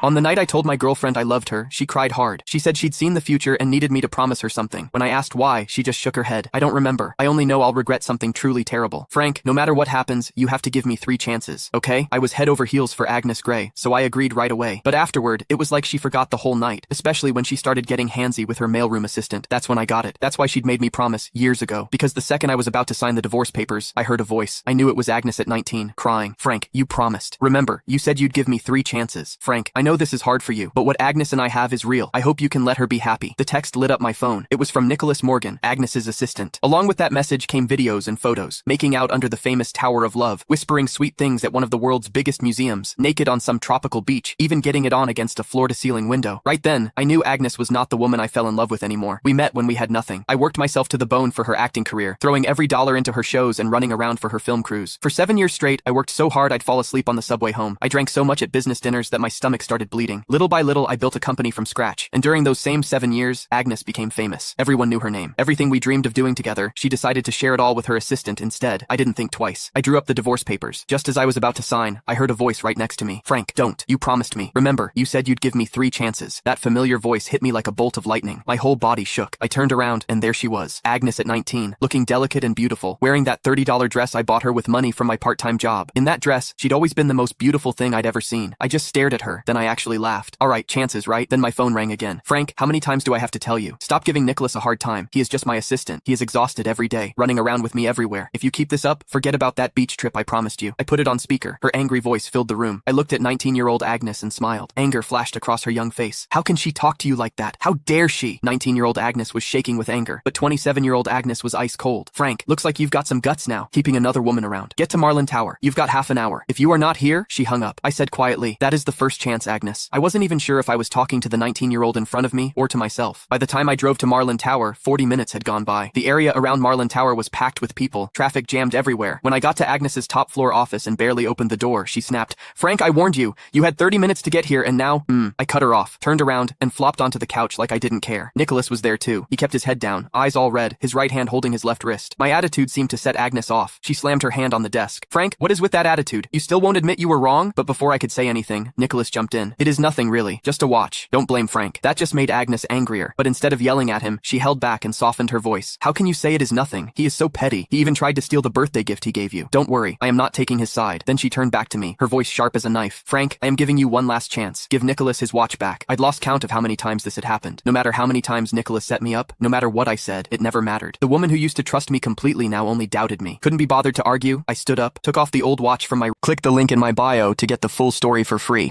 On the night I told my girlfriend I loved her, she cried hard. She said she'd seen the future and needed me to promise her something. When I asked why, she just shook her head. I don't remember. I only know I'll regret something truly terrible. Frank, no matter what happens, you have to give me 3 chances, okay? I was head over heels for Agnes Gray, so I agreed right away. But afterward, it was like she forgot the whole night, especially when she started getting handsy with her mailroom assistant. That's when I got it. That's why she'd made me promise years ago. Because the second I was about to sign the divorce papers, I heard a voice. I knew it was Agnes at 19, crying. Frank, you promised. Remember, you said you'd give me 3 chances. Frank, I know this is hard for you, but what Agnes and I have is real. I hope you can let her be happy. The text lit up my phone. It was from Nicholas Morgan, Agnes's assistant. Along with that message came videos and photos, making out under the famous Tower of Love, whispering sweet things at one of the world's biggest museums, naked on some tropical beach, even getting it on against a floor-to-ceiling window. Right then, I knew Agnes was not the woman I fell in love with anymore. We met when we had nothing. I worked myself to the bone for her acting career, throwing every dollar into her shows and running around for her film crews. For 7 years straight, I worked so hard I'd fall asleep on the subway home. I drank so much at business dinners that my stomach started bleeding. Little by little, I built a company from scratch, and during those same 7 years, Agnes became famous. Everyone knew her name. Everything we dreamed of doing together, she decided to share it all with her assistant instead. I didn't think twice. I drew up the divorce papers. Just as I was about to sign, I heard a voice right next to me. Frank, don't. You promised me. Remember, you said you'd give me 3 chances. That familiar voice hit me like a bolt of lightning. My whole body shook. I turned around, and there she was. Agnes at 19, looking delicate and beautiful, wearing that $30 dress I bought her with money from my part-time job. In that dress, she'd always been the most beautiful thing I'd ever seen. I just stared at her, then I actually laughed. All right, chances, right? Then my phone rang again. Frank, how many times do I have to tell you? Stop giving Nicholas a hard time. He is just my assistant. He is exhausted every day, running around with me everywhere. If you keep this up, forget about that beach trip I promised you. I put it on speaker. Her angry voice filled the room. I looked at 19-year-old Agnes and smiled. Anger flashed across her young face. How can she talk to you like that? How dare she? 19-year-old Agnes was shaking with anger, but 27-year-old Agnes was ice cold. Frank, looks like you've got some guts now, keeping another woman around. Get to Marlin Tower. You've got half an hour. If you are not here, she hung up. I said quietly, that is the first chance, Agnes. I wasn't even sure if I was talking to the 19-year-old in front of me or to myself. By the time I drove to Marlin Tower, 40 minutes had gone by. The area around Marlin Tower was packed with people, traffic jammed everywhere. When I got to Agnes's top floor office and barely opened the door, she snapped, Frank, I warned you. You had 30 minutes to get here and now, I cut her off, turned around, and flopped onto the couch like I didn't care. Nicholas was there too. He kept his head down, eyes all red, his right hand holding his left wrist. My attitude seemed to set Agnes off. She slammed her hand on the desk. Frank, what is with that attitude? You still won't admit you were wrong? But before I could say anything, Nicholas jumped in. It is nothing really, just a watch. Don't blame Frank. That just made Agnes angrier, but instead of yelling at him, she held back and softened her voice. How can you say it is nothing? He is so petty. He even tried to steal the birthday gift he gave you. Don't worry, I am not taking his side. Then she turned back to me, her voice sharp as a knife. Frank, I am giving you one last chance. Give Nicholas his watch back. I'd lost count of how many times this had happened. No matter how many times Nicholas set me up, no matter what I said, it never mattered. The woman who used to trust me completely now only doubted me. Couldn't be bothered to argue. I stood up, took off the old watch from my... Click the link in my bio to get the full story for free.